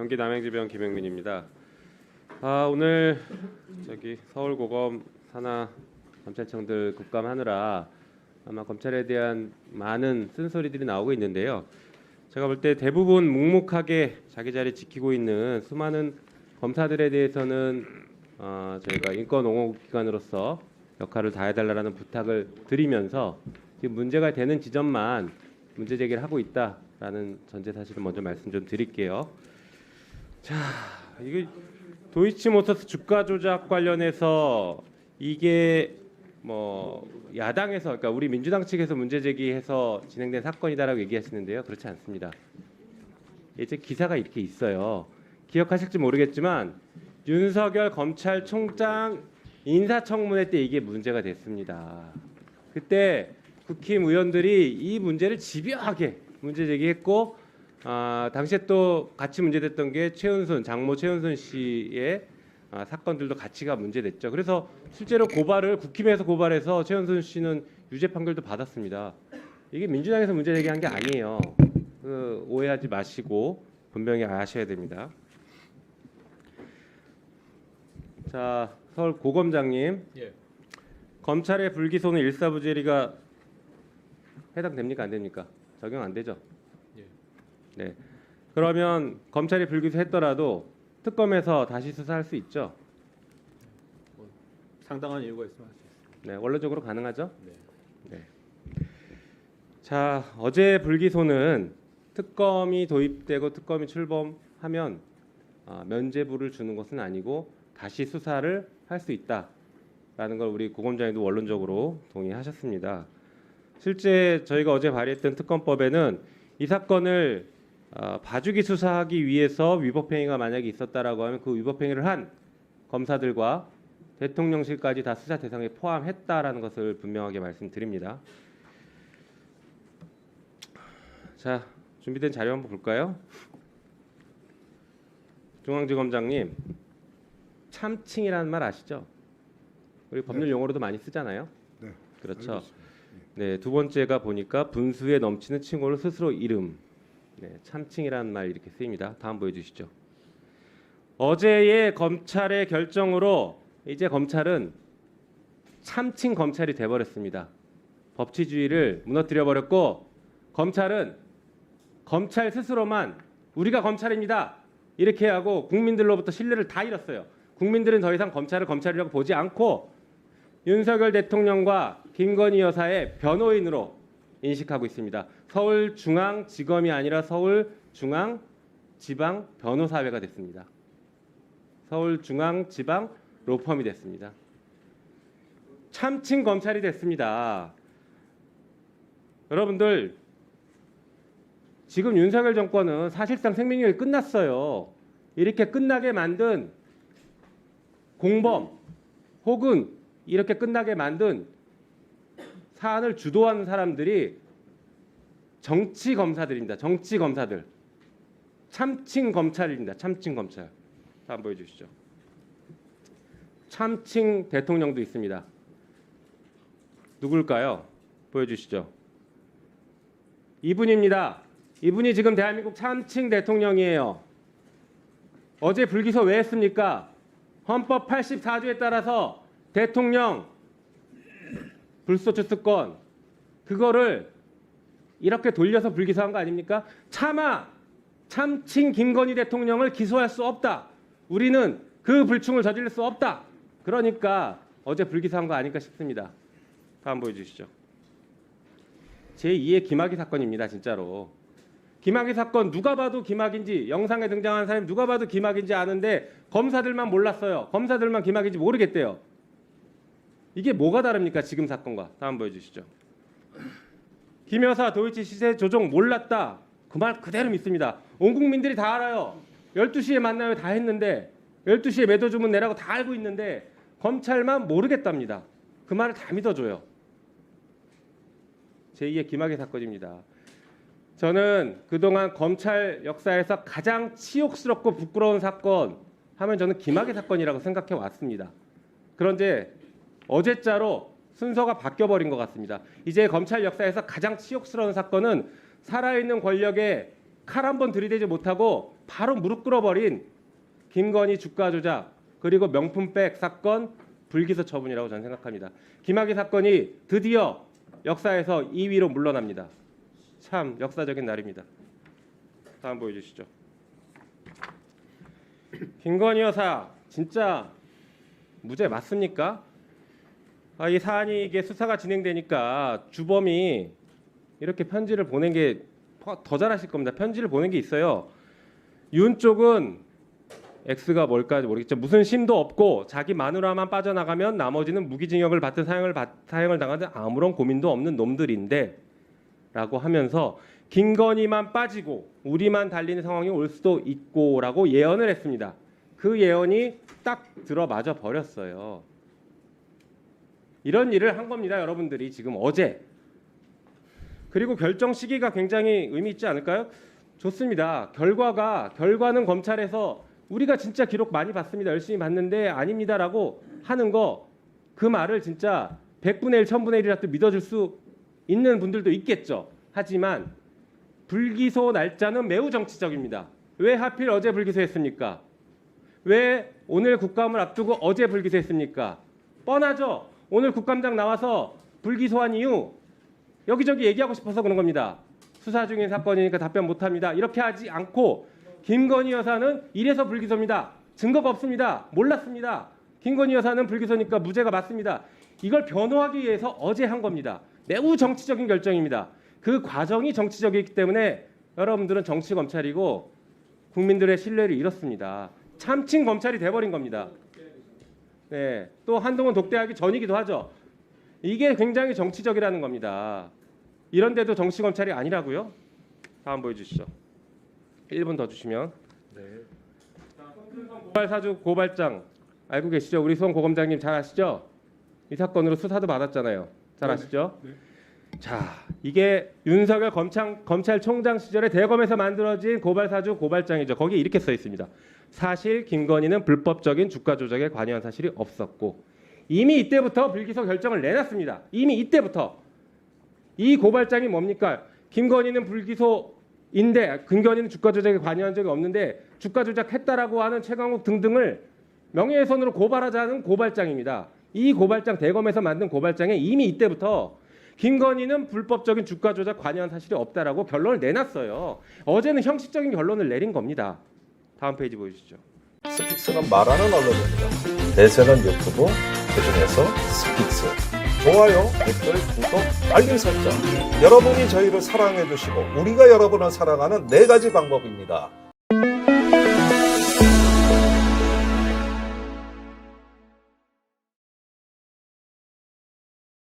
경기 남양주병 김영민입니다. 오늘 서울고검 산하 검찰청들 국감하느라 아마 검찰에 대한 많은 쓴소리들이 나오고 있는데요. 제가 볼 때 대부분 묵묵하게 자기 자리 지키고 있는 수많은 검사들에 대해서는 저희가 인권옹호기관으로서 역할을 다해달라는 부탁을 드리면서 지금 문제가 되는 지점만 문제 제기를 하고 있다라는 전제 사실을 먼저 말씀 좀 드릴게요. 자, 이게 도이치모터스 주가 조작 관련해서 이게 야당에서, 그러니까 우리 민주당 측에서 문제 제기해서 진행된 사건이다라고 얘기하시는데요. 그렇지 않습니다. 이제 기사가 이렇게 있어요. 기억하실지 모르겠지만 윤석열 검찰총장 인사청문회 때 이게 문제가 됐습니다. 그때 국힘 의원들이 이 문제를 집요하게 문제 제기했고, 당시에 또 같이 문제됐던 게 장모 최은순 씨의 사건들도 같이가 문제됐죠. 그래서 실제로 국힘에서 고발해서 최은순 씨는 유죄 판결도 받았습니다. 이게 민주당에서 문제 제기한 게 아니에요. 오해하지 마시고 분명히 아셔야 됩니다. 자, 서울 고검장님, 검찰의 불기소는 일사부재리가 해당됩니까, 안 됩니까? 적용 안 되죠? 네. 그러면 검찰이 불기소했더라도 특검에서 다시 수사할 수 있죠? 상당한 이유가 있으면 할 수 있습니다. 네, 원론적으로 가능하죠? 네. 네. 자, 어제 불기소는 특검이 도입되고 특검이 출범하면 면죄부를 주는 것은 아니고 다시 수사를 할 수 있다라는 걸 우리 고검장님도 원론적으로 동의하셨습니다. 실제 저희가 어제 발의했던 특검법에는 이 사건을 봐주기 수사하기 위해서 위법행위가 만약에 있었다라고 하면 그 위법행위를 한 검사들과 대통령실까지 다 수사 대상에 포함했다라는 것을 분명하게 말씀드립니다. 자, 준비된 자료 한번 볼까요? 중앙지검장님, 참칭이라는 말 아시죠? 우리 법률 용어로도 많이 쓰잖아요. 네. 그렇죠. 알겠습니다. 네, 두 번째가 보니까 분수에 넘치는 칭호를 스스로 이름. 네, 참칭이라는 말 이렇게 쓰입니다. 다음 보여주시죠. 어제의 검찰의 결정으로 이제 검찰은 참칭 검찰이 돼버렸습니다. 법치주의를 무너뜨려 버렸고, 검찰은 검찰 스스로만 우리가 검찰입니다 이렇게 하고 국민들로부터 신뢰를 다 잃었어요. 국민들은 더 이상 검찰을 검찰이라고 보지 않고 윤석열 대통령과 김건희 여사의 변호인으로 인식하고 있습니다. 서울중앙지검이 아니라 서울중앙지방변호사회가 됐습니다. 서울중앙지방 로펌이 됐습니다. 참칭 검찰이 됐습니다. 여러분들, 지금 윤석열 정권은 사실상 생명력이 끝났어요. 이렇게 끝나게 만든 공범 혹은 이렇게 끝나게 만든 사안을 주도하는 사람들이 정치 검사들입니다. 정치 검사들. 참칭 검찰입니다. 참칭 검찰. 다음 보여주시죠. 참칭 대통령도 있습니다. 누굴까요? 보여주시죠. 이분입니다. 이분이 지금 대한민국 참칭 대통령이에요. 어제 불기소 왜 했습니까? 헌법 84조에 따라서 대통령 불소추 특권 그거를 이렇게 돌려서 불기소한 거 아닙니까? 차마 참칭 김건희 대통령을 기소할 수 없다. 우리는 그 불충을 저지를 수 없다. 그러니까 어제 불기소한 거 아닐까 싶습니다. 다음 보여주시죠. 제2의 김학의 사건입니다. 진짜로. 김학의 사건 누가 봐도 김학인지, 영상에 등장하는 사람이 누가 봐도 김학인지 아는데 검사들만 몰랐어요. 검사들만 김학인지 모르겠대요. 이게 뭐가 다릅니까? 지금 사건과. 다음 보여주시죠. 김 여사 도이치 시세 조종 몰랐다. 그 말 그대로 믿습니다. 온 국민들이 다 알아요. 12시에 만나요 다 했는데, 12시에 매도 주문 내라고 다 알고 있는데 검찰만 모르겠답니다. 그 말을 다 믿어줘요. 제2의 김학의 사건입니다. 저는 그동안 검찰 역사에서 가장 치욕스럽고 부끄러운 사건 하면 저는 김학의 사건이라고 생각해 왔습니다. 그런데 어제자로 순서가 바뀌어버린 것 같습니다. 이제 검찰 역사에서 가장 치욕스러운 사건은 살아있는 권력에 칼 한 번 들이대지 못하고 바로 무릎 꿇어버린 김건희 주가 조작 그리고 명품백 사건 불기소 처분이라고 저는 생각합니다. 김학의 사건이 드디어 역사에서 2위로 물러납니다. 참 역사적인 날입니다. 다음 보여주시죠. 김건희 여사 진짜 무죄 맞습니까? 이 사안이 이게 수사가 진행되니까 주범이 이렇게 편지를 보낸 게 더 잘하실 겁니다. 편지를 보낸 게 있어요. 윤 쪽은 X가 뭘까 모르겠죠. 무슨 심도 없고 자기 마누라만 빠져나가면 나머지는 무기징역을 받든 사형을 당하든 아무런 고민도 없는 놈들인데 라고 하면서 김건희만 빠지고 우리만 달리는 상황이 올 수도 있고라고 예언을 했습니다. 그 예언이 딱 들어맞아 버렸어요. 이런 일을 한 겁니다. 여러분들이 지금 어제. 그리고 결정 시기가 굉장히 의미 있지 않을까요? 좋습니다. 결과는 검찰에서 우리가 진짜 기록 많이 봤습니다. 열심히 봤는데 아닙니다라고 하는 거 그 말을 진짜 100분의 1, 1000분의 1이라도 믿어줄 수 있는 분들도 있겠죠. 하지만 불기소 날짜는 매우 정치적입니다. 왜 하필 어제 불기소했습니까? 왜 오늘 국감을 앞두고 어제 불기소했습니까? 뻔하죠. 오늘 국감장 나와서 불기소한 이유 여기저기 얘기하고 싶어서 그런 겁니다. 수사 중인 사건이니까 답변 못합니다. 이렇게 하지 않고 김건희 여사는 이래서 불기소입니다. 증거가 없습니다. 몰랐습니다. 김건희 여사는 불기소니까 무죄가 맞습니다. 이걸 변호하기 위해서 어제 한 겁니다. 매우 정치적인 결정입니다. 그 과정이 정치적이기 때문에 여러분들은 정치 검찰이고 국민들의 신뢰를 잃었습니다. 참칭 검찰이 돼버린 겁니다. 네, 또 한동훈 독대하기 전이기도 하죠. 이게 굉장히 정치적이라는 겁니다. 이런데도 정치 검찰이 아니라고요? 다음 보여주시죠. 1분 더 주시면. 네. 고발 사주 고발장 알고 계시죠? 우리 수원 고검장님 잘 아시죠? 이 사건으로 수사도 받았잖아요. 잘 아시죠? 네. 자, 이게 윤석열 검찰총장 시절에 대검에서 만들어진 고발 사주 고발장이죠. 거기에 이렇게 써 있습니다. 사실 김건희는 불법적인 주가 조작에 관여한 사실이 없었고 이미 이때부터 불기소 결정을 내놨습니다. 이미 이때부터. 이 고발장이 뭡니까? 김건희는 불기소인데 김건희는 주가 조작에 관여한 적이 없는데 주가 조작했다라고 하는 최강욱 등등을 명예훼손으로 고발하자는 고발장입니다. 이 고발장 대검에서 만든 고발장에 이미 이때부터 김건희는 불법적인 주가 조작 관여한 사실이 없다라고 결론을 내놨어요. 어제는 형식적인 결론을 내린 겁니다. 다음 페이지 보여주시죠. 스픽스는 말하는 언론입니다. 대세는 유튜브, 그중에서 스픽스. 좋아요, 댓글, 구독, 알림 설정. 여러분이 저희를 사랑해 주시고 우리가 여러분을 사랑하는 4가지 방법입니다.